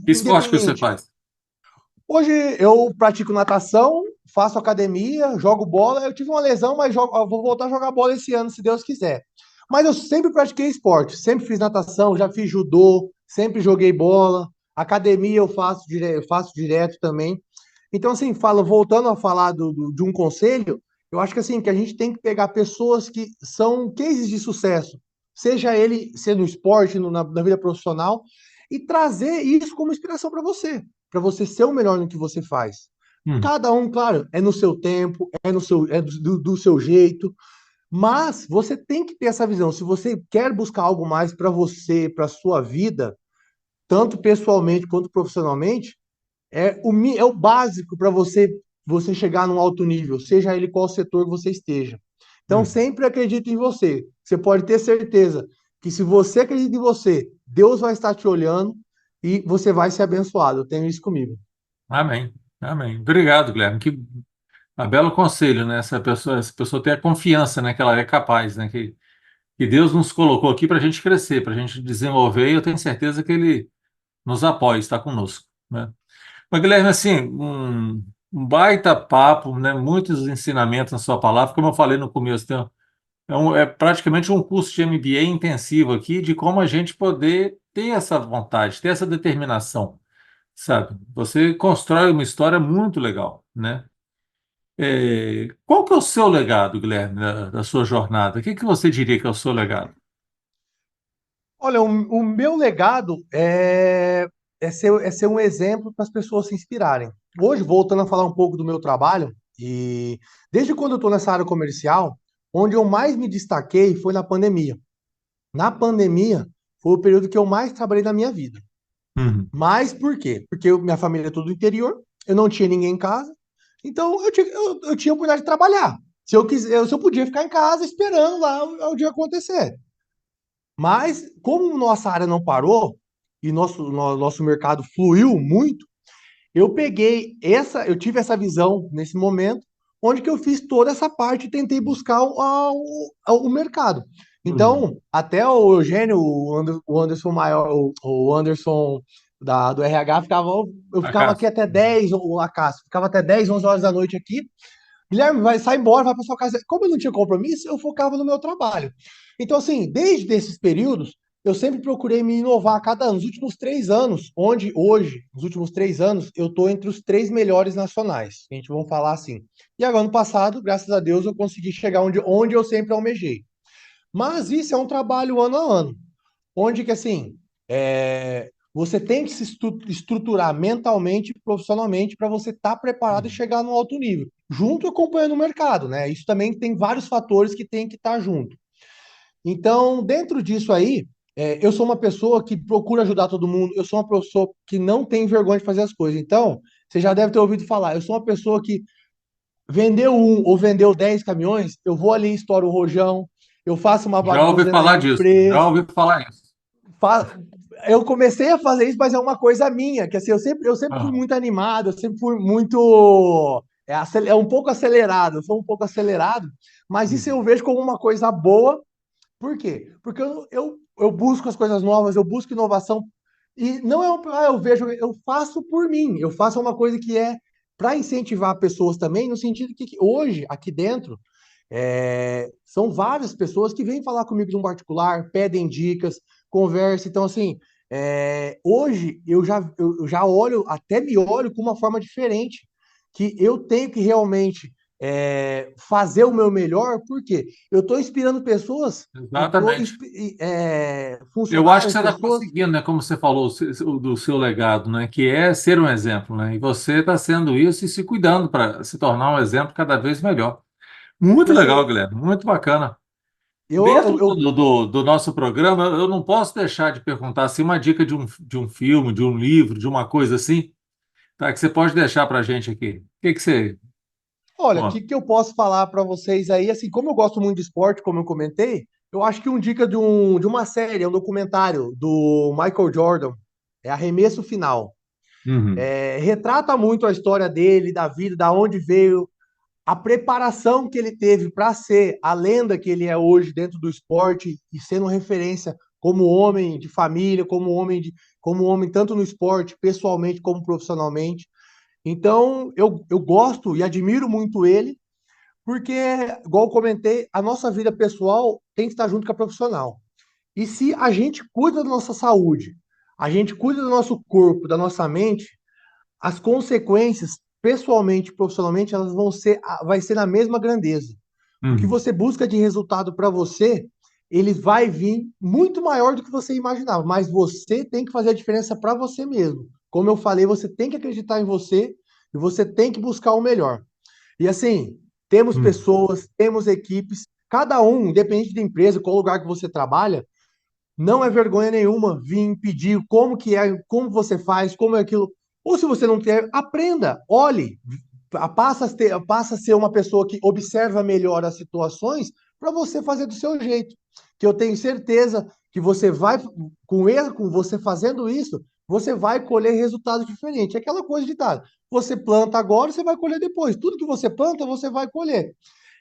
Que esporte que você Independente. faz? Hoje eu pratico natação, faço academia, jogo bola. Eu tive uma lesão, mas eu vou voltar a jogar bola esse ano, se Deus quiser. Mas eu sempre pratiquei esporte, sempre fiz natação, já fiz judô, sempre joguei bola. Academia faço direto também. Então, assim, voltando a falar de um conselho, eu acho que assim, que a gente tem que pegar pessoas que são cases de sucesso, seja ele sendo no esporte, na vida profissional, e trazer isso como inspiração para você ser o melhor no que você faz. Hum. Cada um, claro, é no seu tempo, do seu jeito, mas você tem que ter essa visão. Se você quer buscar algo mais para você, para sua vida, tanto pessoalmente quanto profissionalmente, é o básico para você chegar num alto nível, seja ele qual setor você esteja. Então, Hum. sempre acredite em você. Você pode ter certeza que se você acredita em você, Deus vai estar te olhando e você vai ser abençoado. Eu tenho isso comigo. Amém. Amém. Obrigado, Guilherme. Que belo conselho, né? Essa pessoa ter a confiança, né, que ela é capaz, né? Que Deus nos colocou aqui para a gente crescer, para a gente desenvolver, e eu tenho certeza que Ele nos apoia, está conosco, né? Mas, Guilherme, assim, um baita papo, né? Muitos ensinamentos na sua palavra, como eu falei no começo, é praticamente um curso de MBA intensivo aqui de como a gente poder ter essa vontade, ter essa determinação, sabe? Você constrói uma história muito legal, né? Qual que é o seu legado, Guilherme, da sua jornada? O que que você diria que é o seu legado? Olha, o meu legado é ser um exemplo para as pessoas se inspirarem. Hoje, voltando a falar um pouco do meu trabalho, e desde quando eu estou nessa área comercial, onde eu mais me destaquei foi na pandemia. Na pandemia, foi o período que eu mais trabalhei na minha vida. Uhum. Mas por quê? Porque minha família é tudo do interior, eu não tinha ninguém em casa, então eu tinha a oportunidade de trabalhar. Se eu podia ficar em casa esperando lá o dia acontecer. Mas, como nossa área não parou e nosso mercado fluiu muito, eu tive essa visão nesse momento, onde que eu fiz toda essa parte e tentei buscar o mercado. Uhum. Então, até o Eugênio, o Anderson maior, o Anderson do RH, eu ficava aqui Acaso. até 10, ou a Cássio, ficava até 10, 11 horas da noite aqui. Guilherme, sai embora, vai para sua casa. Como eu não tinha compromisso, eu focava no meu trabalho. Então, assim, desde esses períodos, eu sempre procurei me inovar a cada ano. Nos últimos 3 anos, onde hoje, nos últimos 3 anos, eu estou entre os 3 melhores nacionais. A gente vamos falar assim. E agora, ano passado, graças a Deus, eu consegui chegar onde eu sempre almejei. Mas isso é um trabalho ano a ano, onde que assim, você tem que se estruturar mentalmente e profissionalmente para você estar preparado e Uhum. chegar no alto nível, junto acompanhando o mercado, né? Isso também tem vários fatores que tem que estar junto. Então, dentro disso aí, eu sou uma pessoa que procura ajudar todo mundo, eu sou uma pessoa que não tem vergonha de fazer as coisas. Então, você já deve ter ouvido falar, eu sou uma pessoa que vendeu um ou vendeu 10 caminhões, eu vou ali, estouro o rojão, eu faço uma Já ouvi bagunça dentro da falar minha disso, já empresa. ouvi falar isso. fa- eu comecei a fazer isso, mas é uma coisa minha, que assim, eu sempre fui Aham. muito animado, eu sempre fui muito um pouco acelerado, eu sou um pouco acelerado, mas isso Uhum. eu vejo como uma coisa boa. Por quê? Porque eu busco as coisas novas, eu busco inovação, e não é eu vejo, eu faço por mim, eu faço uma coisa que é para incentivar pessoas também, no sentido que hoje, aqui dentro, são várias pessoas que vêm falar comigo de um particular, pedem dicas, conversa. Então, assim, hoje eu já olho, até me olho com uma forma diferente, que eu tenho que realmente fazer o meu melhor, porque eu estou inspirando pessoas, eu estou Exatamente. Eu acho que funcionários, você está pessoas. conseguindo, né? Como você falou, do seu legado, né? Que é ser um exemplo, né? E você está sendo isso e se cuidando para se tornar um exemplo cada vez melhor. Muito E legal, assim, Guilherme, muito bacana. eu, Dentro eu, do, eu- do nosso programa, eu não posso deixar de perguntar assim, uma dica de um filme, de um livro, de uma coisa assim, tá? Que você pode deixar para a gente aqui. O que que você olha, o que conta? que eu posso falar para vocês aí? Assim, como eu gosto muito de esporte, como eu comentei, eu acho que um dica de uma série, é um documentário do Michael Jordan, é Arremesso Final. Uhum, Retrata muito a história dele, da vida, da onde veio, a preparação que ele teve para ser a lenda que ele é hoje dentro do esporte e sendo referência como homem de família, como homem tanto no esporte, pessoalmente como profissionalmente. Então, eu gosto e admiro muito ele, porque, igual eu comentei, a nossa vida pessoal tem que estar junto com a profissional. E se a gente cuida da nossa saúde, a gente cuida do nosso corpo, da nossa mente, as consequências, pessoalmente e profissionalmente, elas vão ser, vai ser na mesma grandeza. O que uhum. você busca de resultado para você, ele vai vir muito maior do que você imaginava, mas você tem que fazer a diferença para você mesmo. Como eu falei, você tem que acreditar em você e você tem que buscar o melhor. E assim, temos Hum. pessoas, temos equipes, cada um, independente da empresa, qual lugar que você trabalha, não é vergonha nenhuma vir pedir como que é, como você faz, como é aquilo. Ou se você não quer, aprenda, olhe, passa a ser uma pessoa que observa melhor as situações para você fazer do seu jeito. Que eu tenho certeza que você vai, com erro, com você fazendo isso, você vai colher resultados diferentes. É aquela coisa de ditado. Você planta agora, você vai colher depois. Tudo que você planta, você vai colher.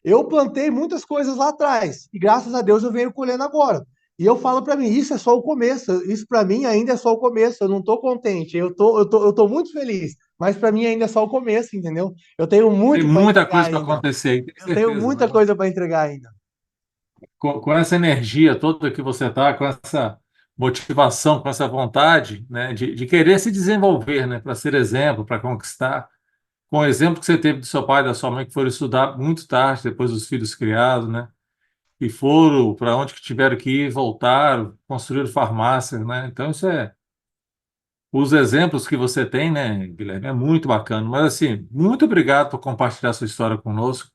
Eu plantei muitas coisas lá atrás e graças a Deus eu venho colhendo agora. E eu falo para mim, isso é só o começo. Isso para mim ainda é só o começo. Eu não tô contente. Eu tô muito feliz. Mas para mim ainda é só o começo, entendeu? Eu tenho Tem muito para muita entregar coisa para ainda. acontecer, aí, tenho Eu tenho certeza, muita né? coisa para entregar ainda. Com essa energia toda que você está, com essa motivação, com essa vontade, né, de querer se desenvolver, né, para ser exemplo, para conquistar, com o exemplo que você teve do seu pai e da sua mãe, que foram estudar muito tarde, depois dos filhos criados, né, e foram para onde que tiveram que ir, voltaram, construíram farmácias, né, então isso é, os exemplos que você tem, né, Guilherme, é muito bacana, mas assim, muito obrigado por compartilhar sua história conosco.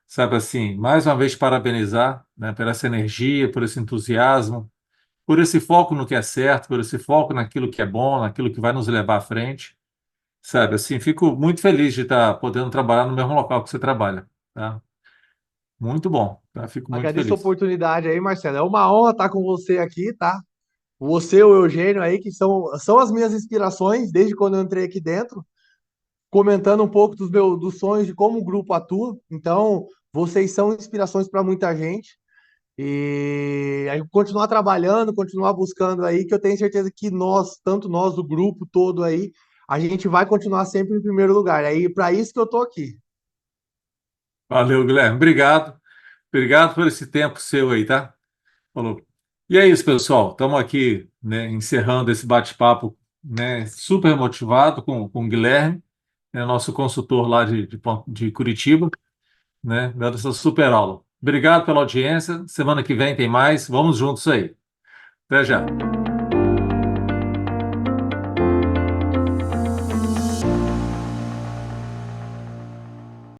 Sabe assim, mais uma vez parabenizar, né, por essa energia, por esse entusiasmo, por esse foco no que é certo, por esse foco naquilo que é bom, naquilo que vai nos levar à frente. Sabe assim, fico muito feliz de estar podendo trabalhar no mesmo local que você trabalha, tá? Muito bom, tá? Fico muito Agradeço a feliz. oportunidade aí, Marcelo. É uma honra estar com você aqui, tá? Você e o Eugênio aí, que são as minhas inspirações desde quando eu entrei aqui dentro, comentando um pouco dos sonhos de como o grupo atua. Então, vocês são inspirações para muita gente. E aí continuar trabalhando, continuar buscando aí, que eu tenho certeza que nós, tanto nós, do grupo todo aí, a gente vai continuar sempre em primeiro lugar. Aí, para isso que eu tô aqui. Valeu, Guilherme. Obrigado. Obrigado por esse tempo seu aí, tá? Falou. E é isso, pessoal. Estamos aqui, né, encerrando esse bate-papo, né, super motivado com o Guilherme, né, nosso consultor lá de Curitiba, né, dando essa super aula. Obrigado pela audiência. Semana que vem tem mais. Vamos juntos aí. Até já.